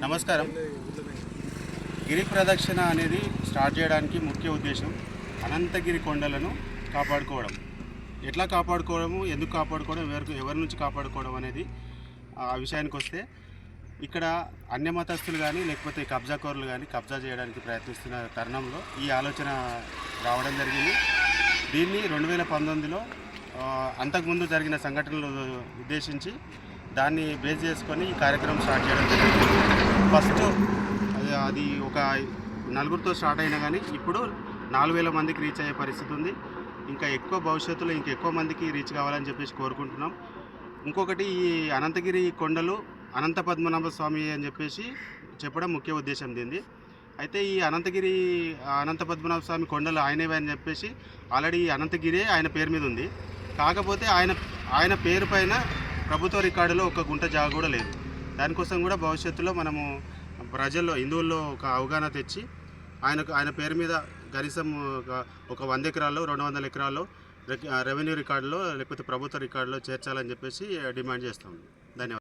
నమస్కారం. గిరి ప్రదక్షిణ అనేది స్టార్ట్ చేయడానికి ముఖ్య ఉద్దేశం అనంతగిరి కొండలను కాపాడుకోవడం. ఎట్లా కాపాడుకోవడము, ఎందుకు కాపాడుకోవడం, ఎవరి నుంచి కాపాడుకోవడం అనేది ఆ విషయానికి వస్తే, ఇక్కడ అన్యమతస్థులు కానీ లేకపోతే కబ్జాకోరులు కానీ కబ్జా చేయడానికి ప్రయత్నిస్తున్న తరుణంలో ఈ ఆలోచన రావడం జరిగింది. దీన్ని 2019లో అంతకుముందు జరిగిన సంఘటనలు ఉద్దేశించి దాన్ని బేస్ చేసుకొని ఈ కార్యక్రమం స్టార్ట్ చేయడం జరిగింది. ఫస్ట్ అది ఒక నలుగురితో స్టార్ట్ అయినా కానీ ఇప్పుడు 4000 మందికి రీచ్ అయ్యే పరిస్థితి ఉంది. ఇంకా ఎక్కువ భవిష్యత్తులో ఎక్కువ మందికి రీచ్ కావాలని చెప్పేసి కోరుకుంటున్నాం. ఇంకొకటి, ఈ అనంతగిరి కొండలు అనంత పద్మనాభ స్వామి అని చెప్పేసి చెప్పడం ముఖ్య ఉద్దేశం దీన్ని. అయితే ఈ అనంత పద్మనాభ స్వామి కొండలు ఆయనవే అని చెప్పేసి ఆల్రెడీ అనంతగిరి ఆయన పేరు మీద ఉంది. కాకపోతే ఆయన పేరు పైన ప్రభుత్వ రికార్డులో ఒక గుంట జాగ కూడా లేదు. దానికోసం కూడా భవిష్యత్తులో మనము ప్రజల్లో, హిందువుల్లో ఒక అవగాహన తెచ్చి ఆయన పేరు మీద కనీసం ఒక 100 ఎకరాల్లో 200 ఎకరాల్లో రెవెన్యూ రికార్డులో లేకపోతే ప్రభుత్వ రికార్డులో చేర్చాలని చెప్పేసి డిమాండ్ చేస్తాము. ధన్యవాదాలు.